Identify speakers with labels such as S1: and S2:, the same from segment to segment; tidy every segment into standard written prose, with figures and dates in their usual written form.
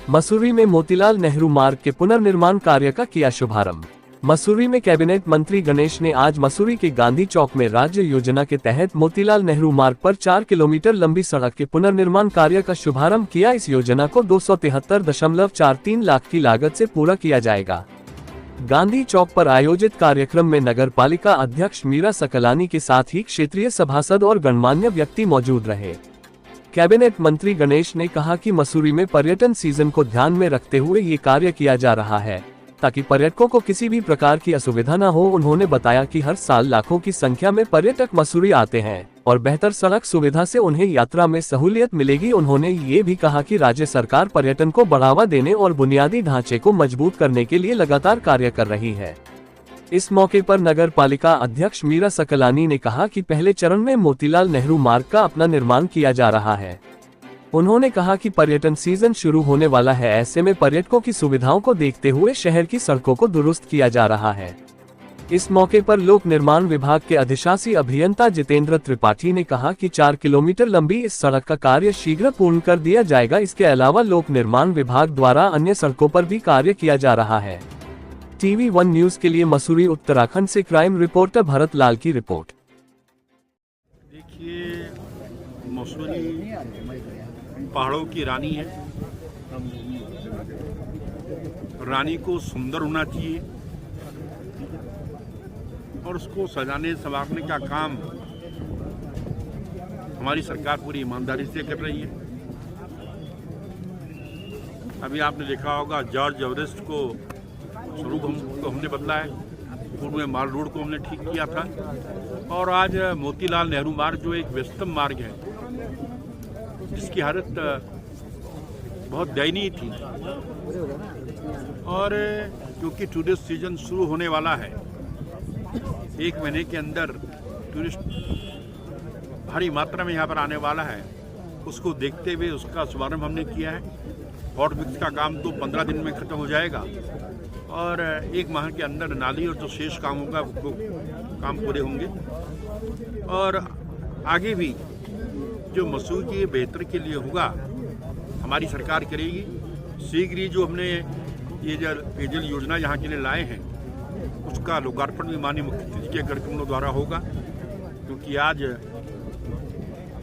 S1: मसूरी में मोतीलाल नेहरू मार्ग के पुनर्निर्माण कार्य का किया शुभारंभ। मसूरी में कैबिनेट मंत्री गणेश ने आज मसूरी के गांधी चौक में राज्य योजना के तहत मोतीलाल नेहरू मार्ग पर 4 किलोमीटर लंबी सड़क के पुनर्निर्माण कार्य का शुभारंभ किया। इस योजना को 273.43 लाख की लागत से पूरा किया जाएगा। गांधी चौक पर आयोजित कार्यक्रम में नगर पालिका अध्यक्ष मीरा सकलानी के साथ ही क्षेत्रीय सभासद और गणमान्य व्यक्ति मौजूद रहे। कैबिनेट मंत्री गणेश ने कहा कि मसूरी में पर्यटन सीजन को ध्यान में रखते हुए ये कार्य किया जा रहा है ताकि पर्यटकों को किसी भी प्रकार की असुविधा न हो। उन्होंने बताया कि हर साल लाखों की संख्या में पर्यटक मसूरी आते हैं और बेहतर सड़क सुविधा से उन्हें यात्रा में सहूलियत मिलेगी। उन्होंने ये भी कहा कि राज्य सरकार पर्यटन को बढ़ावा देने और बुनियादी ढांचे को मजबूत करने के लिए लगातार कार्य कर रही है। इस मौके पर नगर पालिका अध्यक्ष मीरा सकलानी ने कहा कि पहले चरण में मोतीलाल नेहरू मार्ग का अपना निर्माण किया जा रहा है। उन्होंने कहा कि पर्यटन सीजन शुरू होने वाला है, ऐसे में पर्यटकों की सुविधाओं को देखते हुए शहर की सड़कों को दुरुस्त किया जा रहा है। इस मौके पर लोक निर्माण विभाग के अधिशासी अभियंता जितेंद्र त्रिपाठी ने कहा कि 4 किलोमीटर लंबी इस सड़क का कार्य शीघ्र पूर्ण कर दिया जाएगा। इसके अलावा लोक निर्माण विभाग द्वारा अन्य सड़कों पर भी कार्य किया जा रहा है। TV1 न्यूज के लिए मसूरी उत्तराखंड से क्राइम रिपोर्टर भरत लाल की रिपोर्ट।
S2: देखिए, मसूरी पहाड़ों की रानी है। रानी को सुंदर होना चाहिए और उसको सजाने संवारने का काम हमारी सरकार पूरी ईमानदारी से कर रही है। अभी आपने देखा होगा जॉर्ज एवरेस्ट को स्वरूप हमने बदला है, पूर्व में माल रोड को हमने ठीक किया था और आज मोतीलाल नेहरू मार्ग जो एक व्यस्तम मार्ग है जिसकी हालत बहुत दयनीय थी और क्योंकि टूरिस्ट सीजन शुरू होने वाला है, 1 महीने के अंदर टूरिस्ट भारी मात्रा में यहाँ पर आने वाला है, उसको देखते हुए उसका शुभारंभ हमने किया है। हॉट मिक्स का काम तो 15 दिन में ख़त्म हो जाएगा और 1 माह के अंदर नाली और जो शेष काम होगा वो काम पूरे होंगे और आगे भी जो मसूरी के बेहतर के लिए होगा हमारी सरकार करेगी। शीघ्र ही जो हमने ये जो पेयजल योजना यहाँ के लिए लाए हैं उसका लोकार्पण भी माननीय मुख्यमंत्री के कार्यक्रमों द्वारा होगा, क्योंकि आज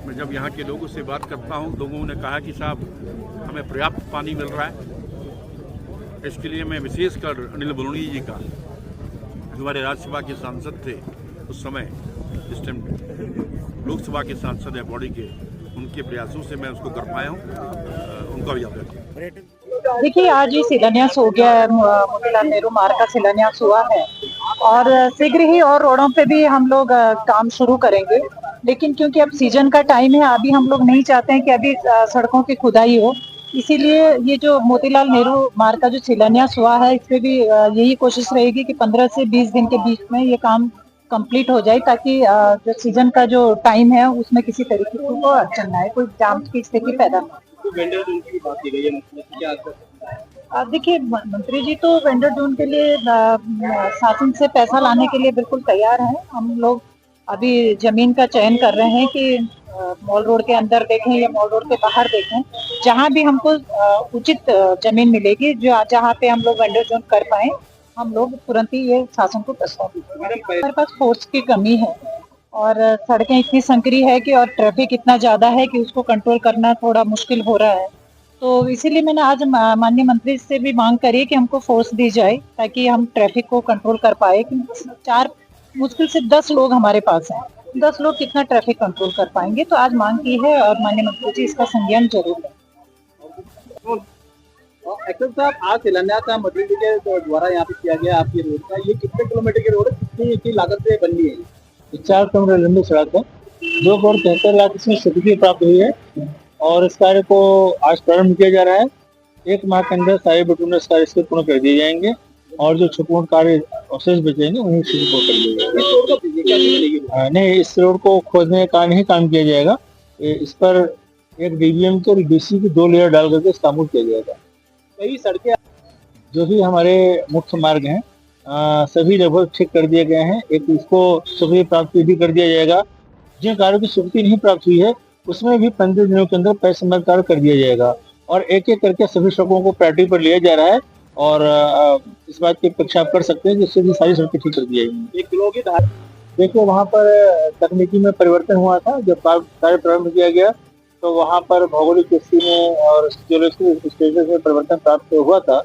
S2: मैं जब यहाँ के लोगों से बात करता हूँ, लोगों ने कहा कि साहब हमें पर्याप्त पानी मिल रहा है। इसके लिए मैं विशेषकर अनिल बलूनी जी का, जो हमारे राज्यसभा के सांसद थे उस समय, इस टाइम लोकसभा के सांसद हैं बॉडी के, उनके प्रयासों से मैं उसको कर पाया हूँ, उनका भी आभार।
S3: देखिए, आज ही शिलान्यास हो गया है, मोतीलाल नेहरू मार्ग का शिलान्यास हुआ है और शीघ्र ही और रोडों पे भी हम लोग काम शुरू करेंगे। लेकिन क्योंकि अब सीजन का टाइम है, अभी हम लोग नहीं चाहते हैं कि अभी सड़कों की खुदाई हो, इसीलिए ये जो मोतीलाल नेहरू मार्ग का जो शिलान्यास हुआ है, इस पे भी यही कोशिश रहेगी कि 15 से 20 दिन के बीच में ये काम कंप्लीट हो जाए, ताकि जो सीजन का जो टाइम है उसमें किसी तरीके की कोई अड़चन ना आए, कोई जाम की स्थिति पैदा ना हो।
S4: वेंडर जोन की बात की गई है, क्या
S3: देखिए, मंत्री जी तो वेंडर जोन के लिए शासन से पैसा लाने के लिए बिल्कुल तैयार हैं। हम लोग अभी जमीन का चयन कर रहे हैं कि मॉल रोड के अंदर देखें या मॉल रोड के बाहर देखें, जहां भी हमको उचित जमीन मिलेगी जहां पे हम लोग वेंडर जोन कर पाए, हम लोग तुरंत ही ये शासन को प्रस्ताव देंगे। हमारे पास फोर्स की कमी है और सड़कें इतनी संकरी है कि और ट्रैफिक इतना ज्यादा है कि उसको कंट्रोल करना थोड़ा मुश्किल हो रहा है। तो इसीलिए मैंने आज माननीय मंत्री से भी मांग करी कि हमको फोर्स दी जाए ताकि हम ट्रैफिक को कंट्रोल कर पाए। कि 4 मुश्किल से 10 लोग हमारे पास हैं, 10 लोग कितना ट्रैफिक कंट्रोल कर पाएंगे। तो आज मांग की है और माननीय मंत्री जी इसका संज्ञान जरूर है।
S4: एक्टर साहब, आज शिलान्यास मंत्री जी के द्वारा यहाँ पे किया गया आपकी रोड का, ये कितने किलोमीटर की रोड है, कितनी लागत से बननी है?
S5: 4 किलोमीटर लंबी सड़क है, 2 करोड़ 73 लाख इसमें स्वीकृति प्राप्त हुई है और इस कार्य को आज प्रारंभ किया जा रहा है। 1 माह के अंदर सारे बिटुमिनस कार्य इसके पूर्ण कर दिए जाएंगे और जो छोटे कार्य अवशेष बचेंगे उन्हें पूर्ण कर दिए जाएंगे। नहीं, इस रोड को खोदने का नहीं काम किया जाएगा, इस पर एक DBM के और DC की 2 लेयर डाल करके इसका काम किया जाएगा।
S4: कई सड़कें
S5: जो भी हमारे मुख्य मार्ग हैं सभी लगभग ठीक कर दिए गए हैं। एक इसको स्वीकृति प्राप्त भी कर दिया जाएगा। जिन कार्यों की स्वीकृति नहीं प्राप्त हुई है उसमें भी 15 दिनों के अंदर पैसे कार्य कर दिया जाएगा और एक एक करके सभी सड़कों को प्रायोरिटी पर लिया जा रहा है और इस बात की अपेक्षा आप कर सकते हैं कि इससे भी सारी सड़कें ठीक कर दी जाएंगी।
S4: 1 किलो की धार
S5: देखिए वहाँ पर तकनीकी में परिवर्तन हुआ था, जब कार्य प्रारंभ किया गया तो वहाँ पर भौगोलिक स्थिति में और जियोलॉजिकल स्टेटस में परिवर्तन प्राप्त हुआ था।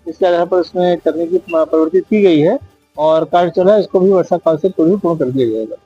S5: इसके आधार पर उसमें तकनीकी परिवर्तित की गई है और कार्य चला है, इसको भी वर्षा काल से पूर्ण कर दिया जाएगा।